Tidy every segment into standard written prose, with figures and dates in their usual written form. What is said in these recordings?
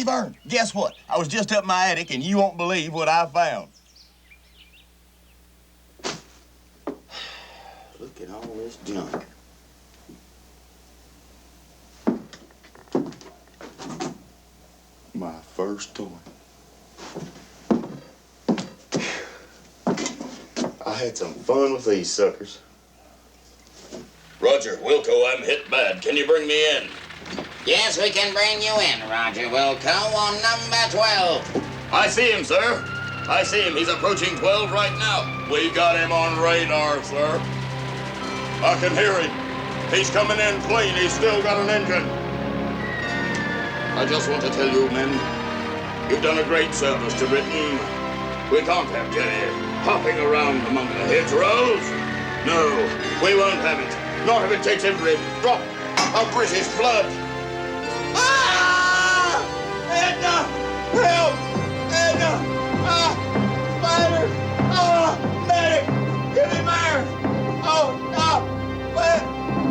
Hey, Vern, guess what? I was just up in my attic, and you won't believe what I found. Look at all this junk. My first toy. I had some fun with these suckers. Roger, Wilco, I'm hit bad. Can you bring me in? Yes, we can bring you in, Roger Wilco, on number 12. I see him, sir. I see him. He's approaching 12 right now. We got him on radar, sir. I can hear him. He's coming in clean. He's still got an engine. I just want to tell you, men, you've done a great service to Britain. We can't have Jerry hopping around among the hedgerows. No, we won't have it. Not if it takes every drop of British blood. Ah! Edna! Help! Edna! Ah! Spiders! Ah! Medic! Give me Mare! Oh, no! Wait!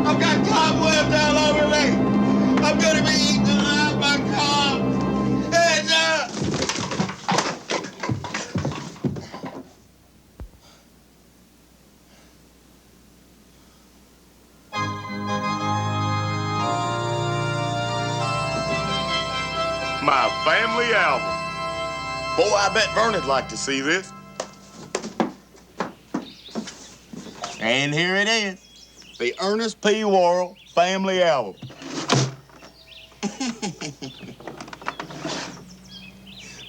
I've got cobwebs all over me! I'm gonna be eaten alive by cobs! Edna! My family album. Boy, I bet Vern'd like to see this. And here it is, the Ernest P. Worrell family album.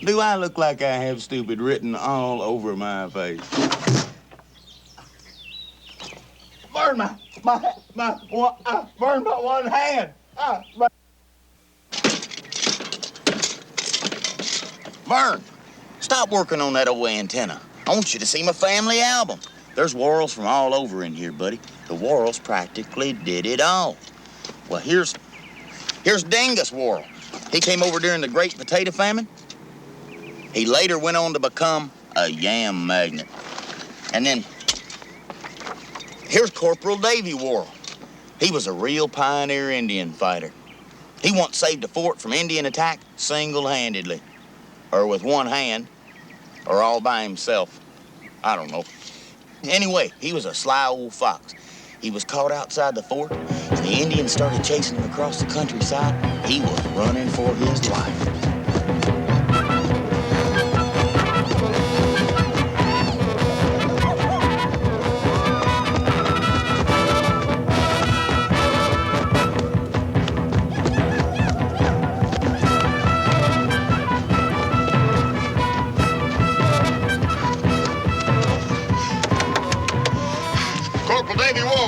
Do I look like I have stupid written all over my face? Burn burn my one hand. Vern, stop working on that old antenna. I want you to see my family album. There's Worrells from all over in here, buddy. The Worrells practically did it all. Well, here's Dingus Worrell. He came over during the Great Potato Famine. He later went on to become a yam magnate. And then here's Corporal Davy Worrell. He was a real pioneer Indian fighter. He once saved a fort from Indian attack single-handedly. Or with one hand, or all by himself. I don't know. Anyway, he was a sly old fox. He was caught outside the fort, and the Indians started chasing him across the countryside. He was running for his life.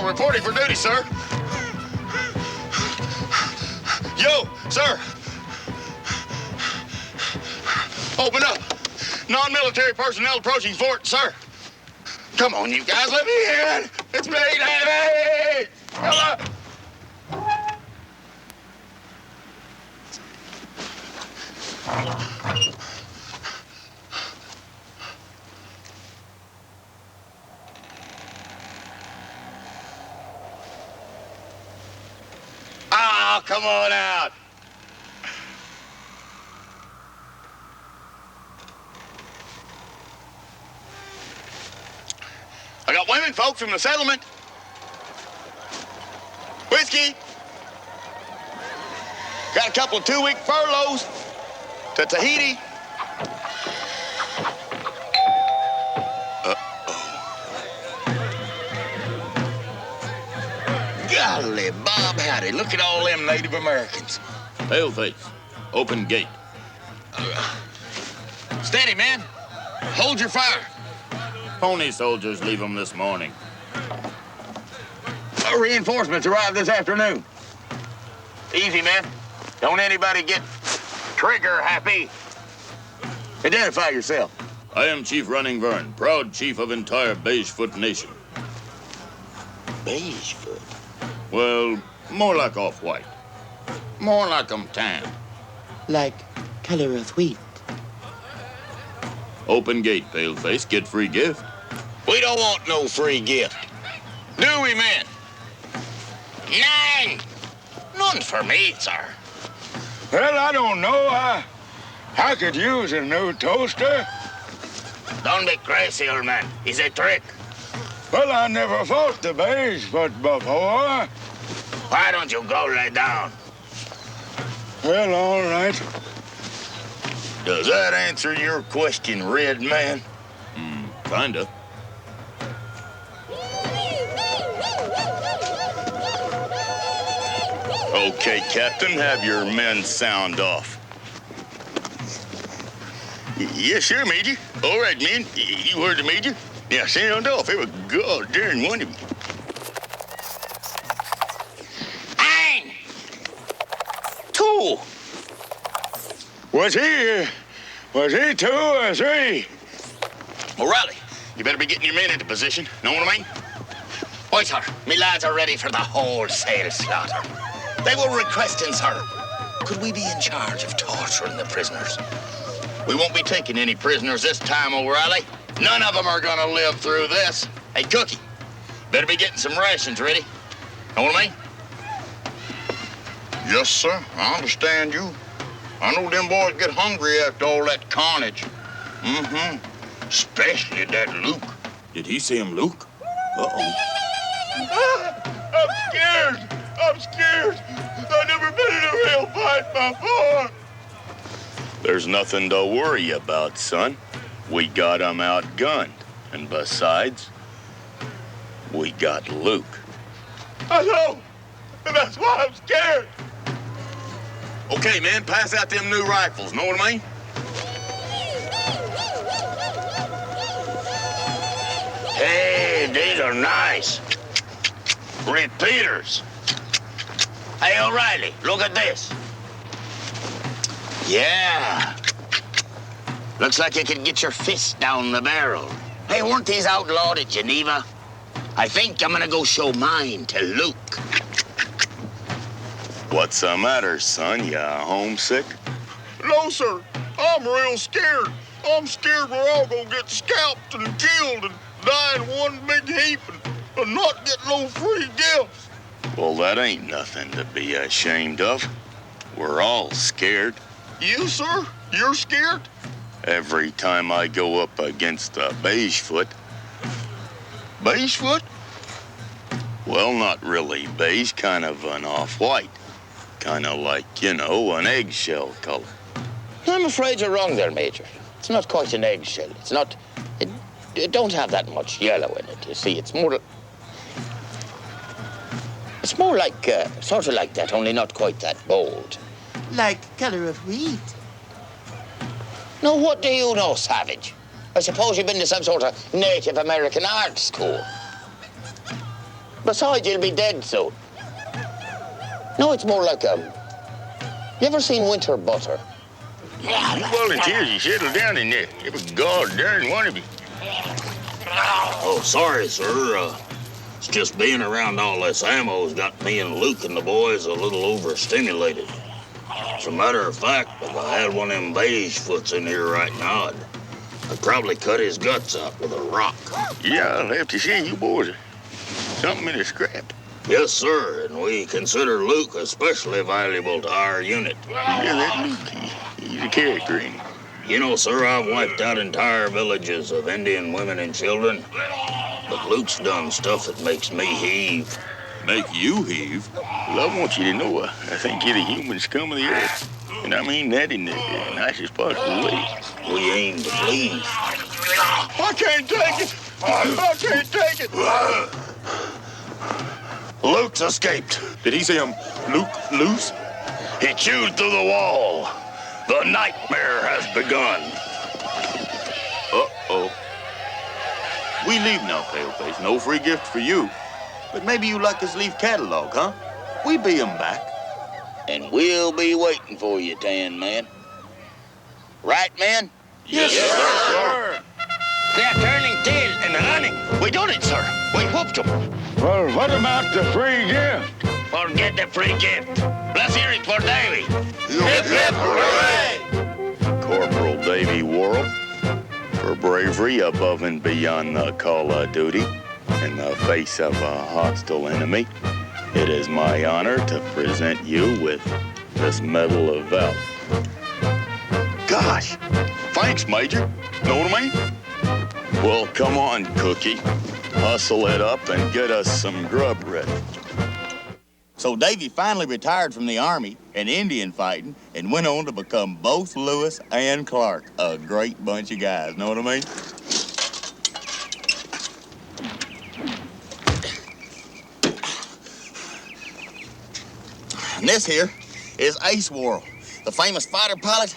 Reporting for duty, sir. Yo, sir. Open up. Non-military personnel approaching fort, sir. Come on, you guys, let me in. It's me, Davey. Hello. Oh, come on out. I got women folks from the settlement. Whiskey. Got a couple of 2-week furloughs to Tahiti. Golly, Bob, howdy. Look at all them Native Americans. Paleface, open gate. Steady, man. Hold your fire. Pony soldiers leave them this morning. Reinforcements arrived this afternoon. Easy, man. Don't anybody get trigger happy. Identify yourself. I am Chief Running Vern, proud chief of entire Beigefoot Nation. Beigefoot? Well, more like off-white. More like I'm tan. Like color of wheat. Open gate, paleface. Get free gift. We don't want no free gift. Do we, man? Nay! None for me, sir. Well, I don't know. I could use a new toaster. Don't be crazy, old man. It's a trick. Well, I never fought the beige foot before. Why don't you go lay down? Well, all right. Does that answer your question, Red Man? Kinda. Okay, Captain, have your men sound off. Yes, sir, Major. All right, men. You heard the Major? Now, sound off. Every goddamn one of you. Ein! Two! Was he 2 or 3? O'Reilly, you better be getting your men into position. Know what I mean? Aye, sir. Me lads are ready for the wholesale slaughter. They were requesting, sir, could we be in charge of torturing the prisoners? We won't be taking any prisoners this time, O'Reilly. None of them are gonna live through this. Hey, Cookie, better be getting some rations ready. Know what I mean? Yes, sir. I understand you. I know them boys get hungry after all that carnage. Mm-hmm. Especially that Luke. Did he say him Luke? Uh-oh. I'm scared. I've never been in a real fight before. There's nothing to worry about, son. We got 'em outgunned. And besides, we got Luke. I know. And that's why I'm scared. Okay, man, pass out them new rifles. Know what I mean? Hey, these are nice. Repeaters. Hey, O'Reilly, look at this. Yeah. Looks like you could get your fist down the barrel. Hey, weren't these outlawed at Geneva? I think I'm gonna go show mine to Luke. What's the matter, son? You homesick? No, sir. I'm real scared. I'm scared we're all gonna get scalped and killed and die in one big heap and not get no free gifts. Well, that ain't nothing to be ashamed of. We're all scared. You, sir? You're scared? Every time I go up against a beigefoot. Beigefoot? Well, not really beige, kind of an off-white. Kind of like, you know, an eggshell color. I'm afraid you're wrong there, Major. It's not quite an eggshell. It's not... It don't have that much yellow in it, you see. It's more... It's more like, sort of like that, only not quite that bold. Like color of wheat. Now, what do you know, Savage? I suppose you've been to some sort of Native American art school. Besides, you'll be dead soon. No, it's more like, you ever seen winter butter? You volunteers, you settle down in there. Every goddamn one of you. Oh, sorry, sir. It's just being around all this ammo's got me and Luke and the boys a little overstimulated. As a matter of fact, if I had one of them beigefoots in here right now, I'd probably cut his guts out with a rock. Yeah, I'll have to say you boys are something in a scrap. Yes, sir, and we consider Luke especially valuable to our unit. Yeah, that Luke, he's a character, ain't he? You know, sir, I've wiped out entire villages of Indian women and children. But Luke's done stuff that makes me heave. Make you heave? Well, I want you to know, I think you're the human scum of the earth. And I mean that in the nicest possible way. We aim to please. I can't take it. I can't take it. Luke's escaped. Did he say him Luke loose? He chewed through the wall. The nightmare has begun. Uh-oh. We leave now, Paleface. No free gift for you. But maybe you like his leaf catalog, huh? We be him back. And we'll be waiting for you, Tan Man. Right, man? Yes, Sir. They're turning tail and running. We done it, sir. We whooped them. Well, what about the free gift? Forget the free gift. Let's hear it for Davy. Hip, hip, hooray! Corporal Davy Worrell, for bravery above and beyond the call of duty in the face of a hostile enemy, it is my honor to present you with this Medal of Valor. gosh. Thanks, Major. Know what I mean? Well, come on, Cookie. Hustle it up and get us some grub ready. So Davy finally retired from the Army and Indian fighting and went on to become both Lewis and Clark. A great bunch of guys, know what I mean? And this here is Ace Worrell, the famous fighter pilot.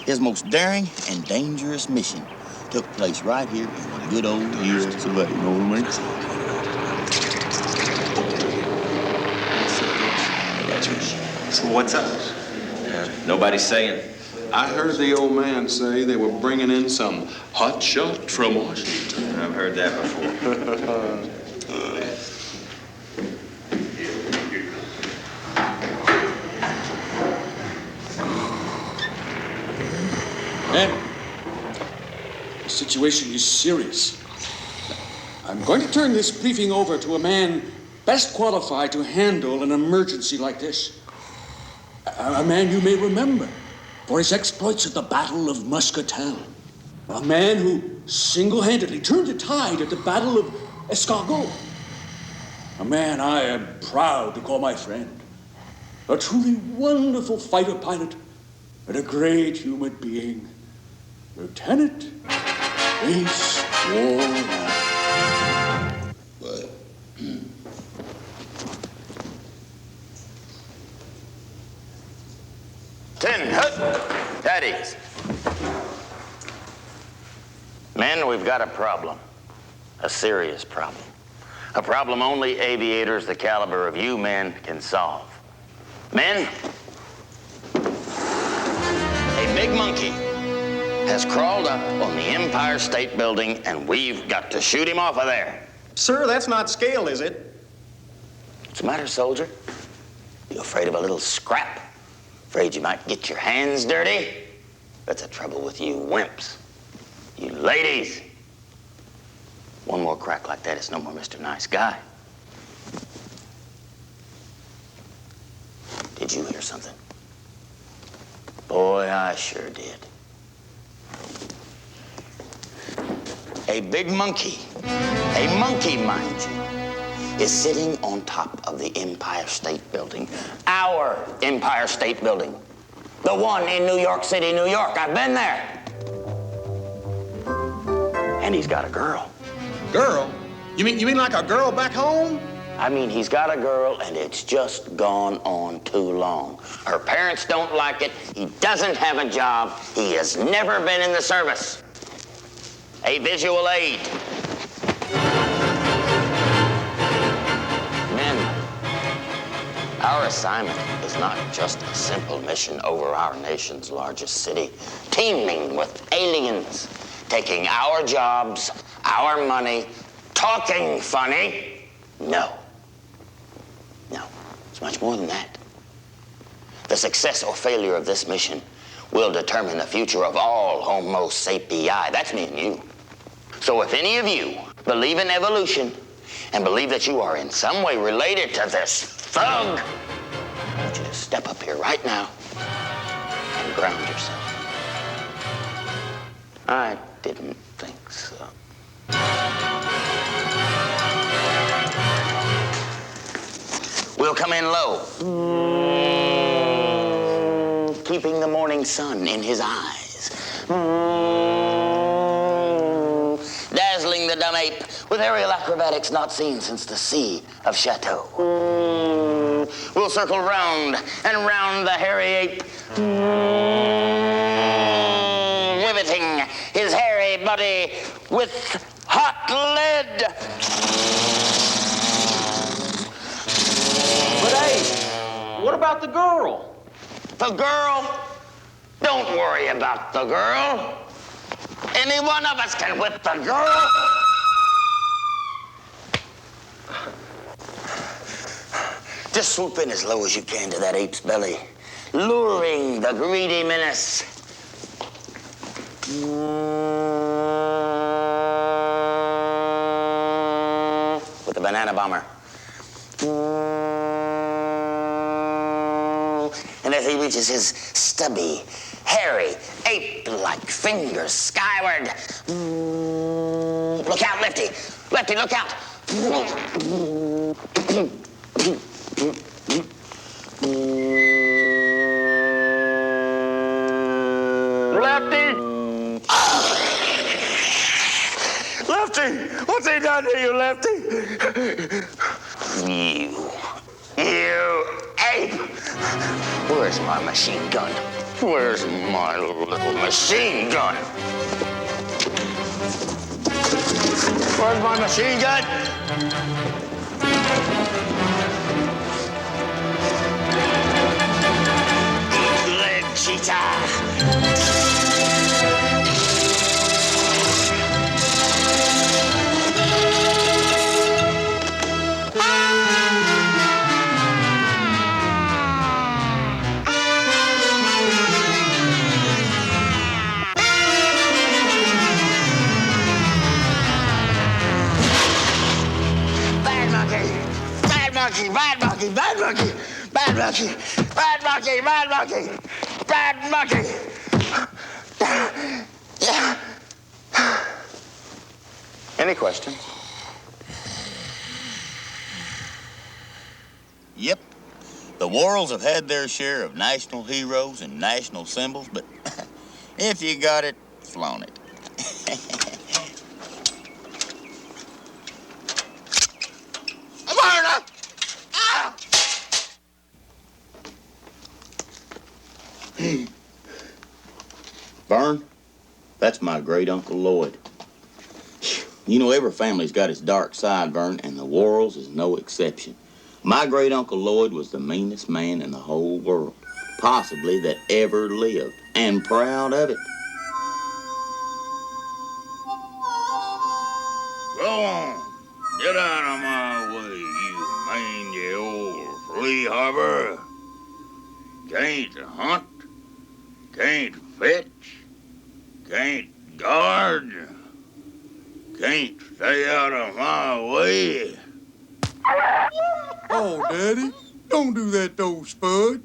His most daring and dangerous mission took place right here in the good old U.S. of A, know what I mean? So what's up? Nobody's saying. I heard the old man say they were bringing in some hot shot from Washington. I've heard that before. Men, the situation is serious. I'm going to turn this briefing over to a man best qualified to handle an emergency like this. A man you may remember for his exploits at the Battle of Muscatine. A man who single-handedly turned the tide at the Battle of Escargot. A man I am proud to call my friend. A truly wonderful fighter pilot and a great human being. Lieutenant Ace Worrell. What? Ten, hut, that is. Men, we've got a problem. A serious problem. A problem only aviators the caliber of you men can solve. Men, a big monkey has crawled up on the Empire State Building, and we've got to shoot him off of there. Sir, that's not scale, is it? What's the matter, soldier? You afraid of a little scrap? Afraid you might get your hands dirty? That's the trouble with you wimps. You ladies. One more crack like that, it's no more Mr. Nice Guy. Did you hear something? Boy, I sure did. A big monkey, a monkey, mind you, is sitting on top of the Empire State Building. Our Empire State Building. The one in New York City, New York. I've been there. And he's got a girl. Girl? You mean like a girl back home? I mean, he's got a girl, and it's just gone on too long. Her parents don't like it. He doesn't have a job. He has never been in the service. A visual aid. Men, our assignment is not just a simple mission over our nation's largest city, teeming with aliens, taking our jobs, our money, talking funny. No. No, it's much more than that. The success or failure of this mission will determine the future of all Homo sapii. That's me and you. So if any of you believe in evolution and believe that you are in some way related to this thug, I want you to step up here right now and ground yourself. I didn't think so. We'll come in low, keeping the morning sun in his eyes, dazzling the dumb ape with aerial acrobatics not seen since the Sea of Chateau. We'll circle round and round the hairy ape, riveting his hairy body with hot lead. But hey, what about the girl? The girl? Don't worry about the girl. Any one of us can whip the girl. Just swoop in as low as you can to that ape's belly, luring the greedy menace. With the banana bomber. know, and as he reaches his stubby, hairy, ape-like fingers skyward. Look out, Lefty! Lefty, look out! Lefty! Lefty! What's he done to you, Lefty? You ape! Where's my machine gun? Where's my little machine gun? Where's my machine gun? Leg cheetah! Bad monkey, bad monkey, bad monkey, bad monkey, bad monkey, bad monkey, bad monkey. Yeah. Any questions? Yep. The Worrells have had their share of national heroes and national symbols, but if you got it, flown it. Vern, that's my great-uncle Lloyd. You know, every family's got its dark side, Vern, and the Worrells is no exception. My great-uncle Lloyd was the meanest man in the whole world, possibly that ever lived, and proud of it. Go on. Get out of my way, you mangy old flea harbor. Can't hunt, can't fetch, can't guard, can't stay out of my way. Oh, Daddy, don't do that to old Spud.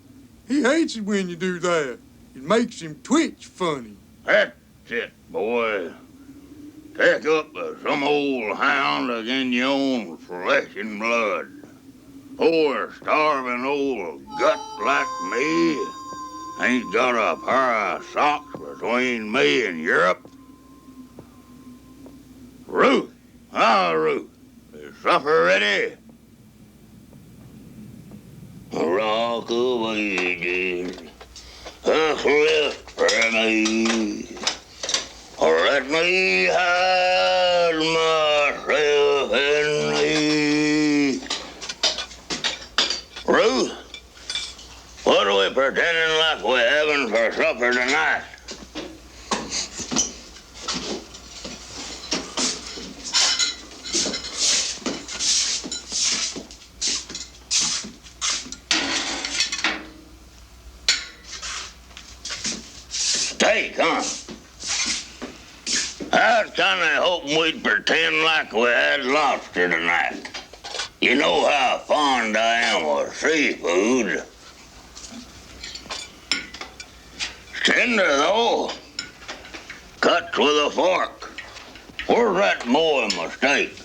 He hates it when you do that. It makes him twitch funny. That's it, boy. Take up some old hound again your own flesh and blood. Poor starving old gut like me ain't got a pair of socks between me and Europe. Ruth, Ruth, is supper ready? Rock away, dear, a cliff for me. Let me hide myself in thee. Ruth, what are we pretending like we're having for supper tonight? Steak, huh? I was kind of hoping we'd pretend like we had lobster tonight. You know how fond I am of seafood. Tender, though. Cuts with a fork. Where's that boy in my steak?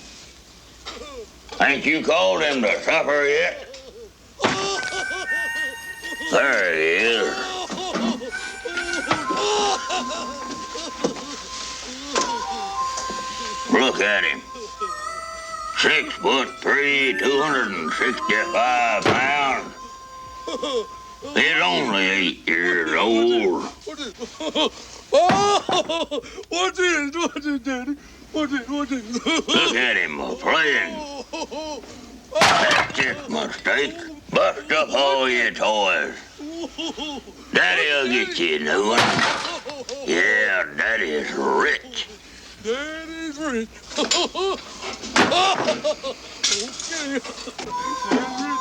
Ain't you called him to supper yet? There he is. Look at him. 6'3", 265 pounds. He's only 8 years old. What's it, Daddy? What's it? Look at him playing. That's just my steak. Bust up all your toys. Daddy'll get you a new one. Yeah, Daddy's rich. Daddy's rich. Okay.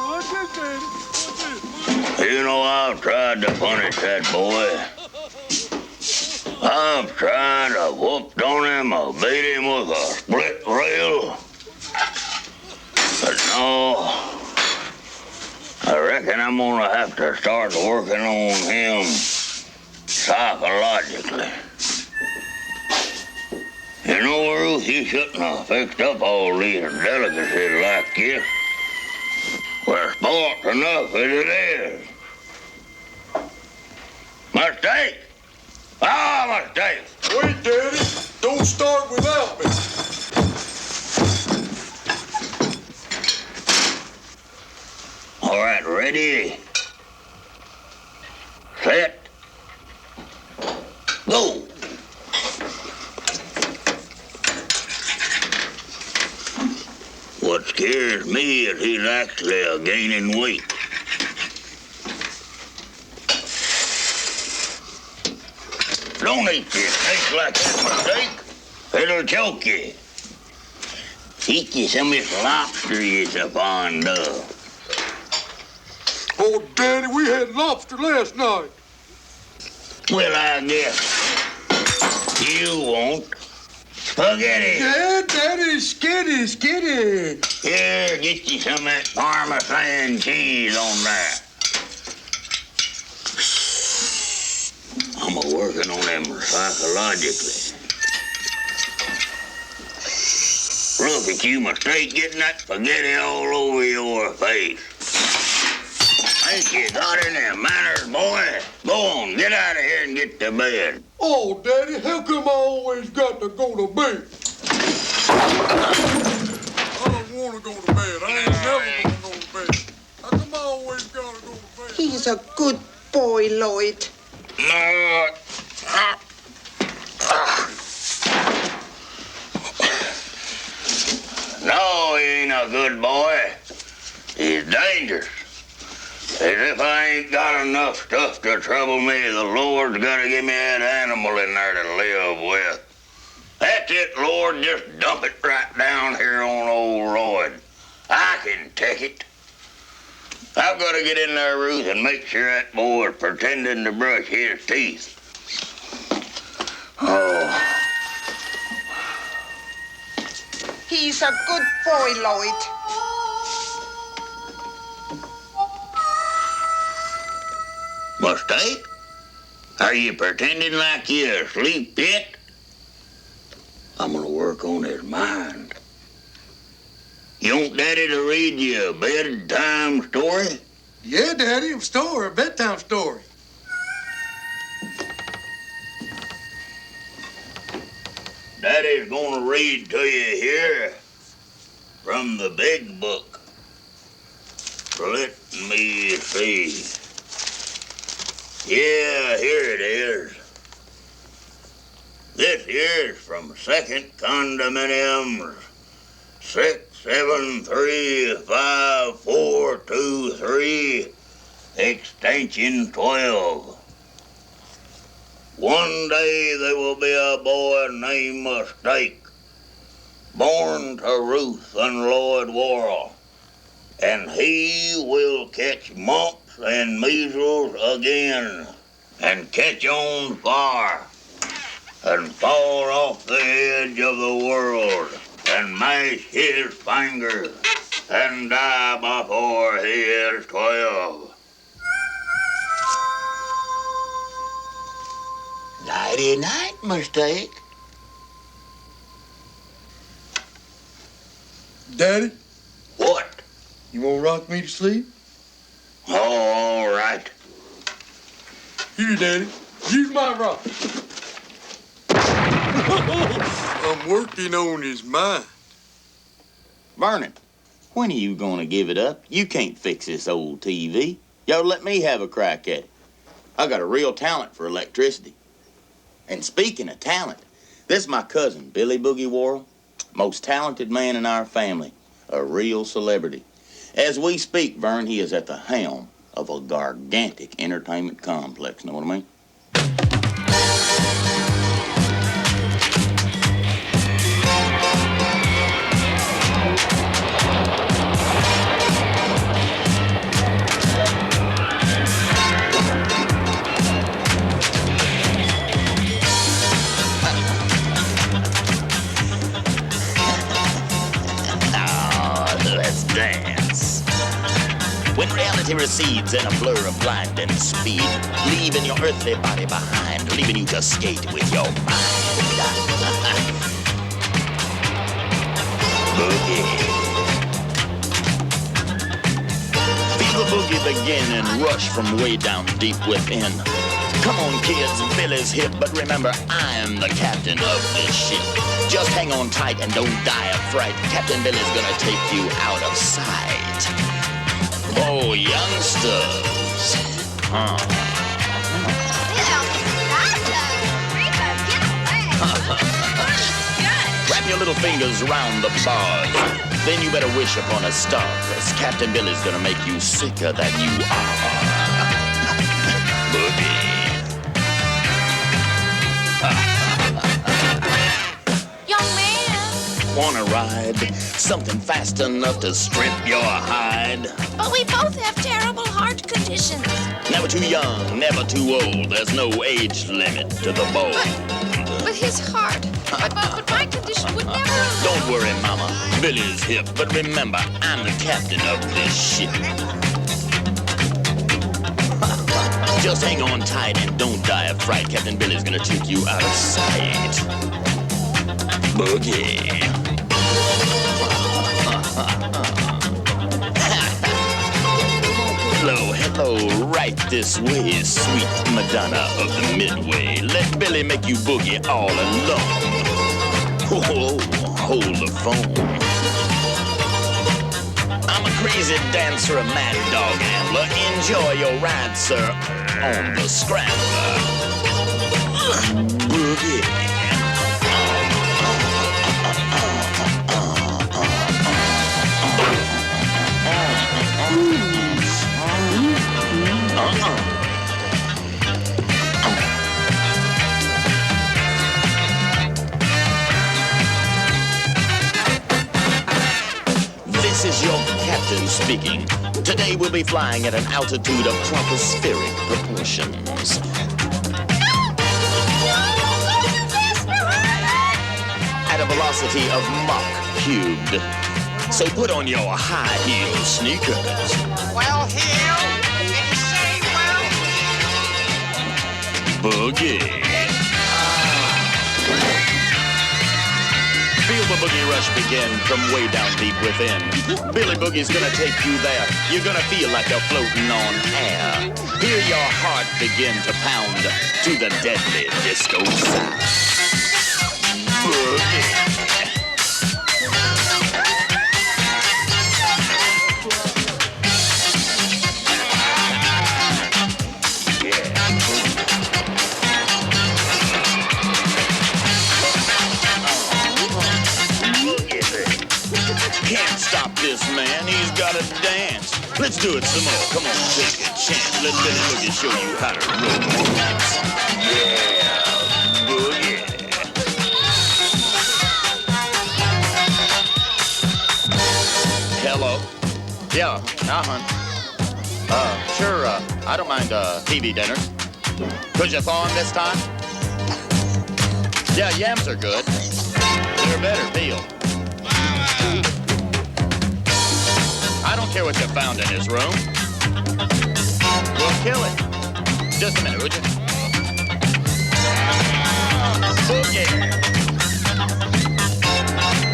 What's it, Daddy? What's it? You know, I've tried to punish that boy. I've tried, I whooped on him, I beat him with a split rail. But no, I reckon reckon I'm gonna have to start working on him psychologically. You know, Ruth, you shouldn't have fixed up all these delicacies like this. We're spoilt enough as it is. Mistake! Ah, mistake! Wait, Daddy. Don't start without me. All right, ready, set, go. What scares me is he's actually gaining weight. Don't eat this steak like that, mistake. It'll choke you. Eat you some of this lobster you're so fond of. Oh, Daddy, we had lobster last night. Well, I guess you won't. Spaghetti. Yeah, Daddy, skitty. Here, get you some of that Parmesan cheese on that. I'm working on them psychologically. Look at you, mistake, getting that spaghetti all over your face. Ain't you got any manners, boy? Go on, get out of here and get to bed. Oh, Daddy, how come I always got to go to bed? I don't want to go to bed. I ain't never going to go to bed. How come I always got to go to bed? He's a good boy, Lloyd. No, he ain't a good boy. He's dangerous. As if I ain't got enough stuff to trouble me, the Lord's got to give me that animal in there to live with. That's it, Lord. Just dump it right down here on old Royd. I can take it. I've got to get in there, Ruth, and make sure that boy is pretending to brush his teeth. Oh. He's a good boy, Lloyd. Mistake? Are you pretending like you're asleep yet? I'm gonna work on his mind. You want Daddy to read you a bedtime story? Yeah, Daddy, a bedtime story. Daddy's gonna read to you here from the big book. Let me see. Yeah, here it is. This here's from Second Condominium 6735423, extension 12. One day there will be a boy named Mistake, born to Ruth and Lloyd Worrell, and he will catch mumps and measles again, and catch on fire, and fall off the edge of the world, and mash his fingers, and die before he is 12. Nighty night, Mistake. Daddy, What? you want to rock me to sleep? Oh, all right. Here, Daddy. Use my rock. I'm working on his mind. Vernon, when are you gonna give it up? You can't fix this old TV. Yo, let me have a crack at it. I got a real talent for electricity. And speaking of talent, this is my cousin, Billy Boogie Worrell, most talented man in our family, a real celebrity. As we speak, Vern, he is at the helm of a gigantic entertainment complex, know what I mean? Let's dance. When reality Reality recedes in a blur of blinding speed, leaving your earthly body behind, leaving you to skate with your mind. Boogie. Feel the boogie begin and rush from way down deep within. Come on, kids, Billy's hip, but remember, I'm the captain of this ship. Just hang on tight and don't die of fright. Captain Billy's gonna take you out of sight. Oh, youngsters. Wrap your little fingers around the bars. Then you better wish upon a star, 'cause Captain Billy's gonna make you sicker than you are. Boogie. Young man. Wanna ride? Something fast enough to strip your hide? But we both have terrible heart conditions. Never too young, never too old. There's no age limit to the bold. But his heart. But my condition would never... Don't worry, Mama. Billy's hip. But remember, I'm the captain of this ship. Just hang on tight and don't die of fright. Captain Billy's gonna take you out of sight. Boogie. Hello, hello, right this way, sweet Madonna of the Midway. Let Billy make you boogie all alone. Oh, hold the phone. I'm a crazy dancer, a mad dog ambler. Enjoy your ride, sir, on the scrambler. Boogie. This is your captain speaking. Today we'll be flying at an altitude of tropospheric proportions. At a velocity of Mach cubed. So put on your high heel sneakers. Well, heel, did you say well? Boogie. Feel the boogie rush begin from way down deep within. Billy Boogie's gonna take you there. You're gonna feel like you're floating on air. Hear your heart begin to pound to the deadly disco sound. Boogie. Can't stop this man, he's gotta dance. Let's do it some more. Come on, take a chance. Let Billy Boogie show you how to romance. Yeah, boogie. Hello? Yeah, sure, I don't mind, TV dinner. Could you thaw him this time? Yeah, yams are good. They're better feel. I don't care what you found in his room. We'll kill it. Just a minute, would you? Boogie.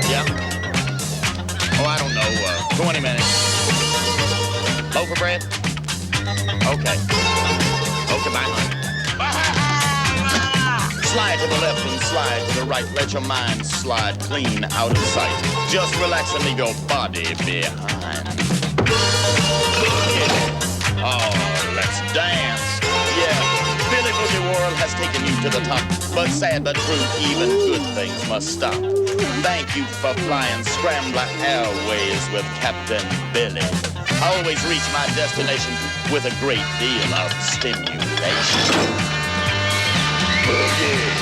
Yeah? Oh, I don't know, 20 minutes. Loaf of bread? Okay. Okay, bye, honey. Slide to the left and slide to the right. Let your mind slide clean out of sight. Just relax and leave your body behind. Oh, let's dance. Yeah, Billy Boogie Worrell has taken you to the top. But sad but true, even good things must stop. Thank you for flying Scrambler Airways with Captain Billy. I always reach my destination with a great deal of stimulation. Boogie.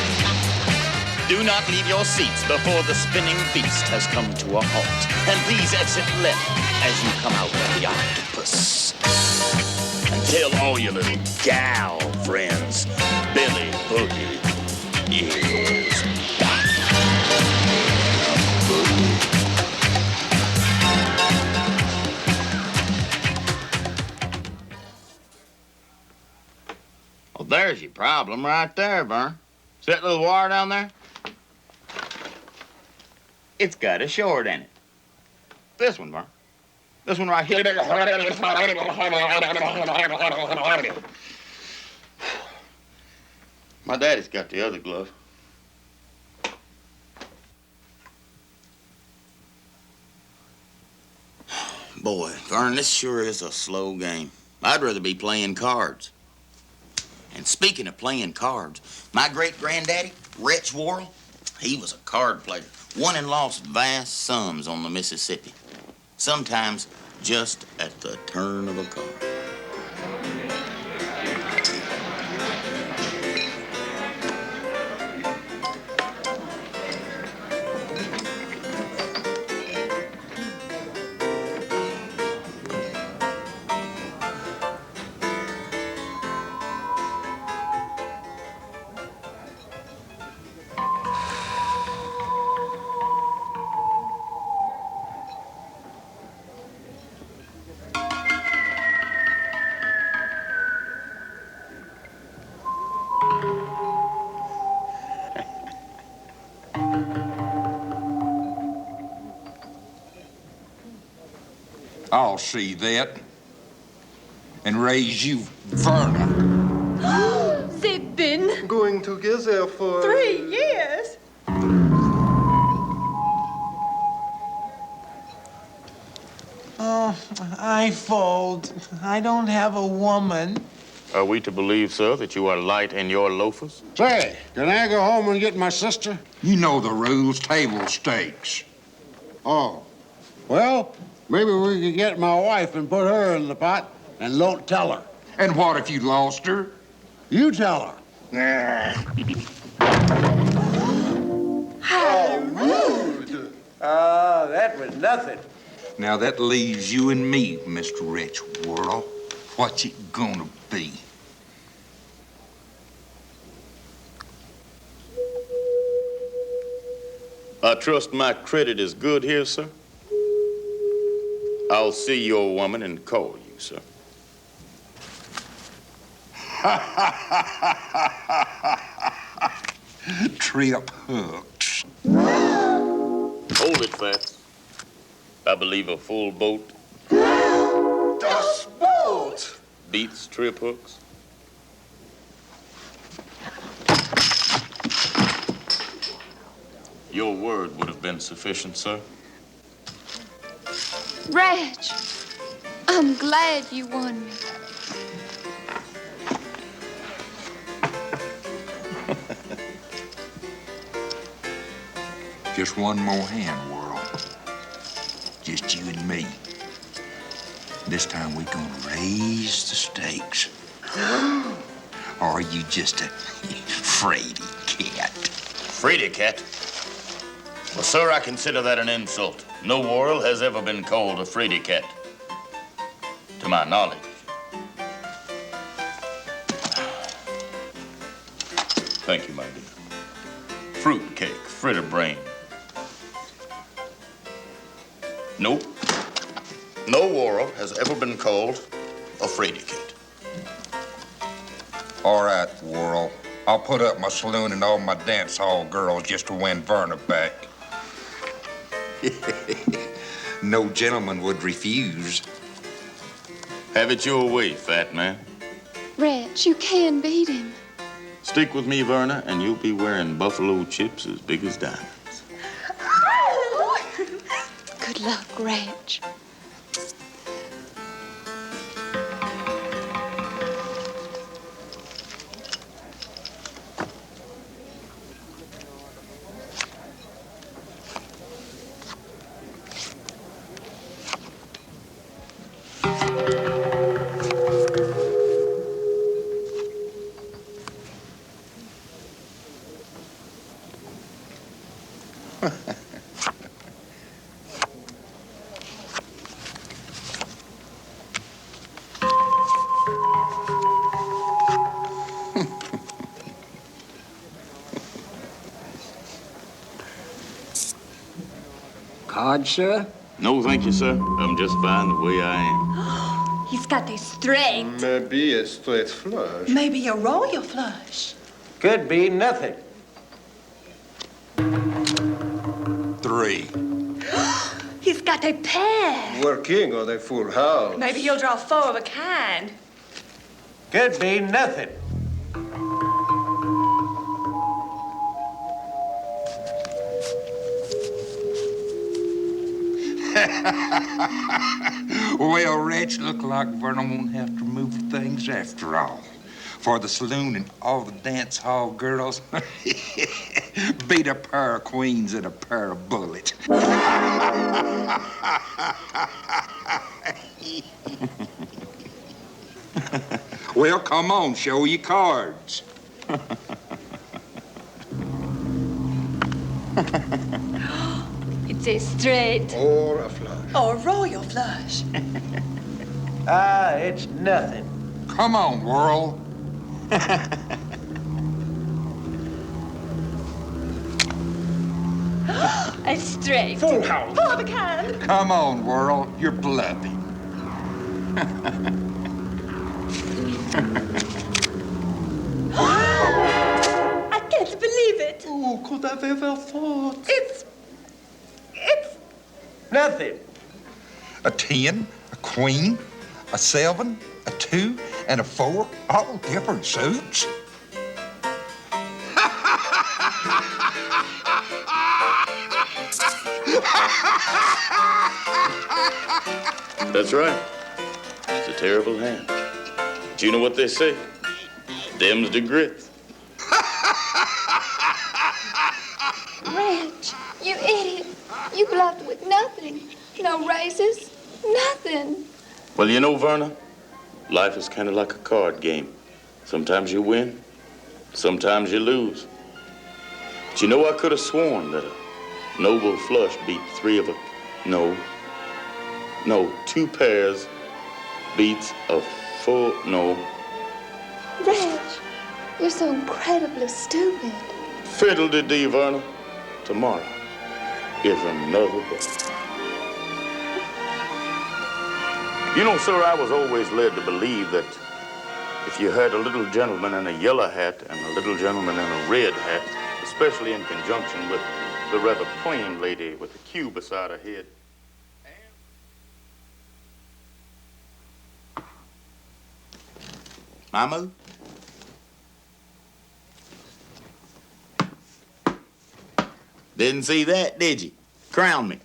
Do not leave your seats before the spinning beast has come to a halt. And please exit left as you come out of the octopus. And tell all your little gal friends, Billy Boogie is back. Boogie. There's your problem right there, Vern. See that little wire down there? It's got a short in it. This one, Vern. This one right here. My daddy's got the other glove. Boy, Vern, this sure is a slow game. I'd rather be playing cards. And speaking of playing cards, my great-granddaddy, Rich Worrell, he was a card player. Won and lost vast sums on the Mississippi. Sometimes just at the turn of a card. I'll see that and raise you Verna. They've been going together for 3 years. Oh, I fold. I don't have a woman. Are we to believe, sir, that you are light in your loafers? Say, can I go home and get my sister? You know the rules, table stakes. Oh, well, maybe we could get my wife and put her in the pot and don't tell her. And what if you lost her? You tell her. How rude! Ah, that was nothing. Now that leaves you and me, Mr. Rich Worrell. What's it gonna be? I trust my credit is good here, sir. I'll see your woman and call you, sir. Trip hooks. Hold it, Fats. I believe a full boat Das Boot! beats trip hooks. Your word would have been sufficient, sir. Reg, I'm glad you won me. Just one more hand, Worrell. Just you and me. This time we're gonna raise the stakes. Or are you just a fraidy cat? Fraidy cat? Well, sir, I consider that an insult. No Worrell has ever been called a fraidy cat. To my knowledge. Thank you, my dear. Fruit cake, fritter brain. Nope. No Worrell has ever been called a fraidy cat. All right, Worrell. I'll put up my saloon and all my dance hall girls just to win Verna back. No gentleman would refuse. Have it your way, fat man. Reg, you can beat him. Stick with me, Verna, and you'll be wearing buffalo chips as big as diamonds. Good luck, Reg. Card, sir? No, thank you, sir. I'm just fine the way I am. He's got a straight. Maybe a straight flush. Maybe a royal flush. Could be nothing. 3. He's got a pair. Working on a full house. Maybe he'll draw 4 of a kind. Could be nothing. Well, Rich, look like Vernon won't have to move things after all. For the saloon and all the dance hall girls beat a pair of queens and a pair of bullets. Well, come on, show your cards. It's a straight. Or a flush. Or a royal flush. It's nothing. Come on, Worrell. A straight. Full house. 4 of a kind. Come on, Worrell. You're bluffing. I can't believe it. Who could have ever thought? It's Nothing. A 10, a queen, a 7, a 2, and a 4, all different suits. That's right. It's a terrible hand. But you know what they say? Them's the grits. Reg, you idiot. You bluffed with nothing. No races, nothing. Well, you know, Verna, life is kind of like a card game. Sometimes you win, sometimes you lose. But you know, I could have sworn that a noble flush beat 3 of a... No, 2 pairs beats a full... No. Reg, you're so incredibly stupid. Fiddle-de-dee, Verna. Tomorrow is another day. You know, sir, I was always led to believe that if you had a little gentleman in a yellow hat and a little gentleman in a red hat, especially in conjunction with the rather plain lady with the Q beside her head. My move? Didn't see that, did you? Crown me.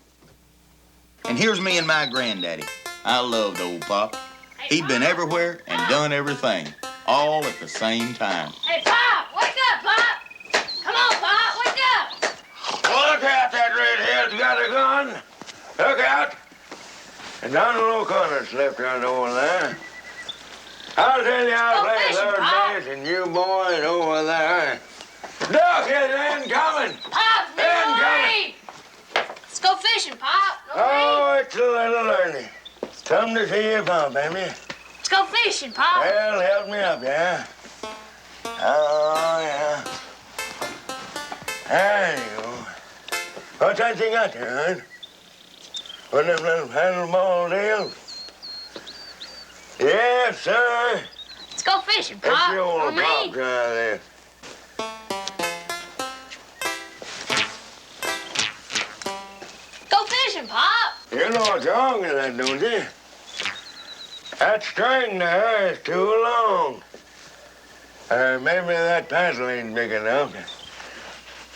And here's me and my granddaddy. I loved old Pop. He'd been everywhere and done everything, all at the same time. Hey, Pop! Wake up, Pop! Come on, Pop! Wake up! Look out, that redhead's got a gun. Look out. And Donald O'Connor's left around over there. I'll tell you how to play third base and you boys over there. Duck is incoming! Pop, incoming! Let's go fishing, Pop. Oh, it's a little early. Come to see you, Pop, baby. Let's go fishing, Pop. Well, help me up, yeah? Oh, yeah. There you go. What's that you got there, huh? One of them little paddleball deals? Yes, sir. Let's go fishing, Pop. Let's your old On me. Pop try this. Go fishing, Pop. You know what's wrong with that, don't you? That string there is too long. Maybe that paddle ain't big enough.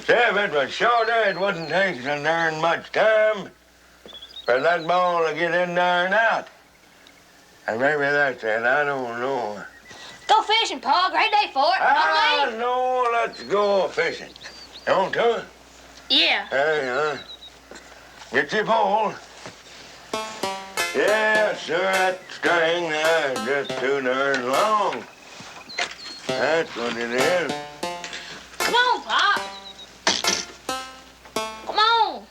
See, if it was shorter, it wouldn't take so darn much time for that ball to get in there and out. And maybe that's it, I don't know. Go fishing, Pa. Great day for it. Don't leave. No, let's go fishing. You want to? Yeah. There you are. Get your pole. Yes, sir, that string there is just too darn long. That's what it is. Come on, Pop. Come on.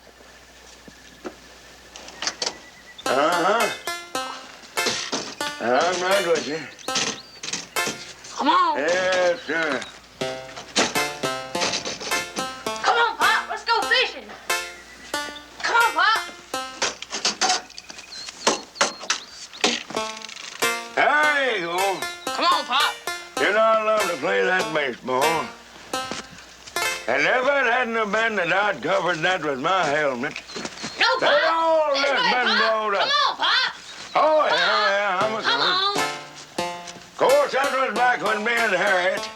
Uh-huh. I'm right with you. Come on. Yes, sir. Come on, Pop. Let's go fishing. Come on, Pop. You know I love to play that baseball. And if it hadn't have been that I'd covered that with my helmet, No, they Pop. all This just way, been Pop. blowed up. Come on, Pop. Oh, yeah, I'm a Come on. Of course, that was back when me and Harriet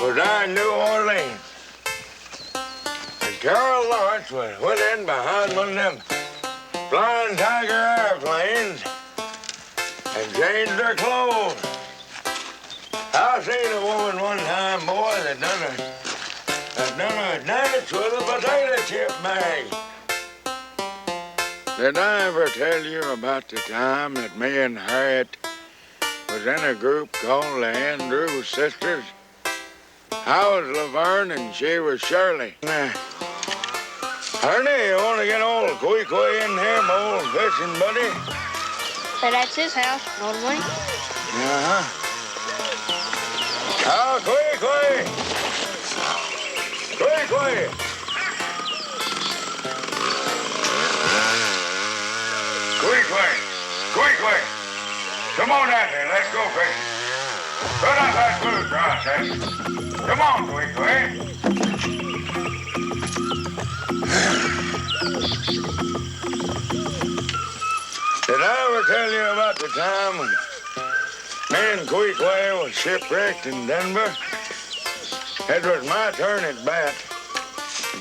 was down in New Orleans. And Carol Lawrence went in behind one of them Flying Tiger airplanes and changed her clothes. I seen a woman one time, boy, that done a dance with a potato chip bag. Did I ever tell you about the time that me and Harriet was in a group called the Andrews Sisters? I was Laverne and she was Shirley. Ernie, you want to get old Queequeg in here, my old fishing buddy? Say, that's his house, normally. Uh-huh. Oh, Queequeg! Queequeg! Queequeg! Queequeg! Come on out here, let's go fishing. Put up that food process. Come on, Queequeg. Did I ever tell you about the time when me and Queequeg was shipwrecked in Denver? It was my turn at bat.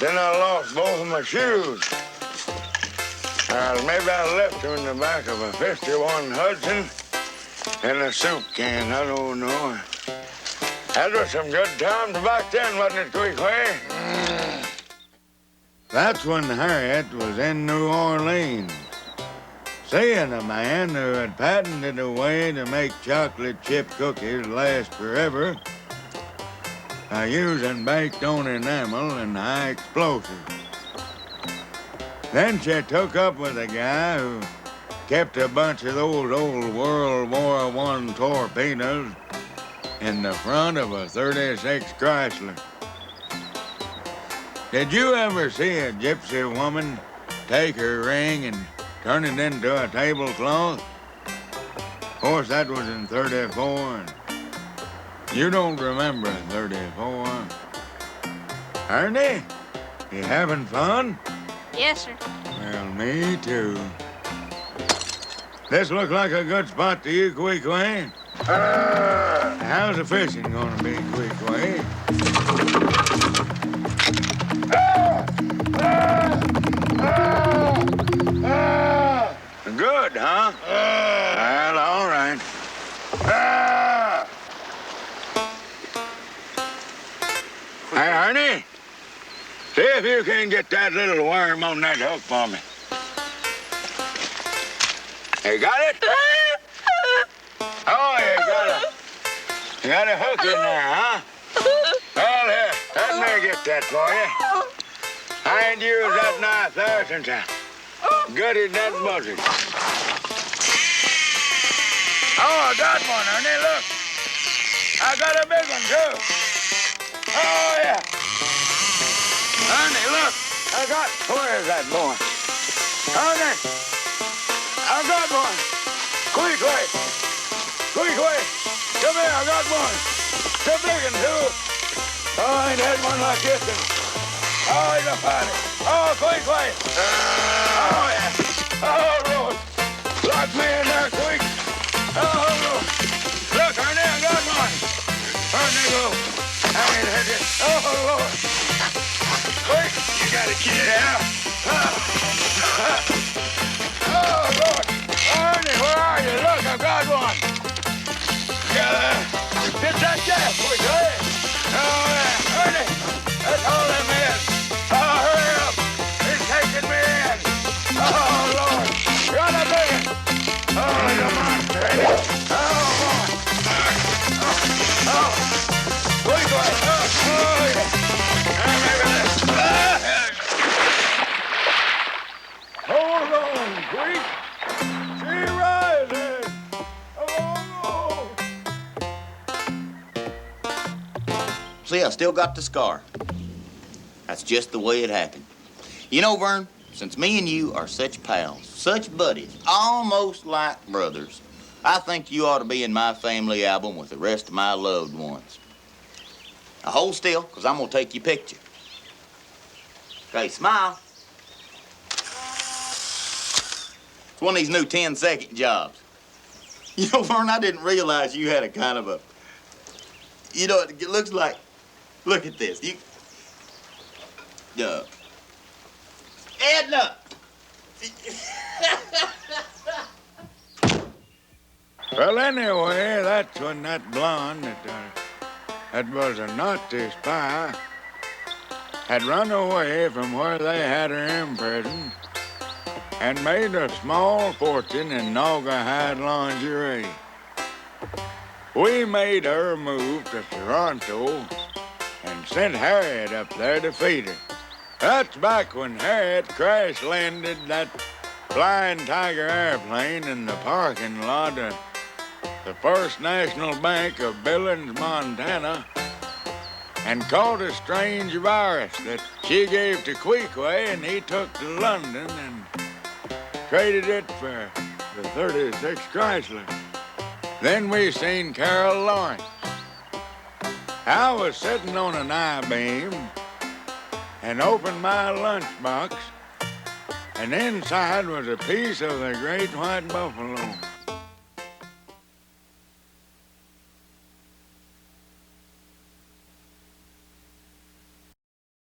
Then I lost both of my shoes. Maybe I left them in the back of a 51 Hudson in a soup can. I don't know. That was some good times back then, wasn't it, Queequeg? That's when Harriet was in New Orleans, seeing a man who had patented a way to make chocolate chip cookies last forever by using baked-on enamel and high explosives. Then she took up with a guy who kept a bunch of those old World War I torpedoes in the front of a 36 Chrysler. Did you ever see a gypsy woman take her ring and turn it into a tablecloth? Of course, that was in 34. And you don't remember 34. Ernie, you having fun? Yes, sir. Well, me too. This look like a good spot to you, Queequeg? How's the fishing gonna be, Queequeg? Good, huh? Well, all right. Hey, Ernie, see if you can get that little worm on that hook for me. You got it? Oh, you got a hook in there, huh? Well, here, let me get that for you. I ain't used that knife there since I gutted that buzzard. Oh, I got one, Ernie, look. I got a big one, too. Oh, yeah. Ernie, look. Where is that boy? Ernie, I got one. Queequeg. Queequeg. Come here, I got one. It's a big one, too. Oh, I ain't had one like this in. Oh, he's a fighter. Oh, Queequeg. Oh, yeah. Oh, Lord. Lock me in there, quick. Oh, Lord. Look, Ernie, I got one. Ernie, go. I ain't had it. Oh, Lord. Quick, you gotta get it out. Oh, Lord. Ernie, where are you? Look, I've got one. Get that gas, quick, hey. Oh, yeah. Ernie, let's hold him in. Oh, hurry up. He's taking me in. Oh, Lord. Run a minute. Oh, he's a monster, ain't he? Oh, boy. Oh. Quick, quick. Oh, yeah. Maybe this. Hold on, quick. She rises. Oh. See, I still got the scar. That's just the way it happened. You know, Vern, since me and you are such pals, such buddies, almost like brothers, I think you ought to be in my family album with the rest of my loved ones. Now hold still, because I'm going to take your picture. Okay, smile. It's one of these new 10-second jobs. You know, Vern, I didn't realize you had a kind of a... You know, it looks like... Look at this. You... Edna! Well, anyway, that's when that blonde that was a Nazi spy had run away from where they had her imprisoned and made a small fortune in Naugahyde lingerie. We made her move to Toronto and sent Harriet up there to feed her. That's back when Harriet crash-landed that Flying Tiger airplane in the parking lot of the First National Bank of Billings, Montana, and caught a strange virus that she gave to Queequeg and he took to London and traded it for the 36 Chrysler. Then we seen Carol Lawrence. I was sitting on an I-beam and opened my lunchbox, and inside was a piece of the great white buffalo.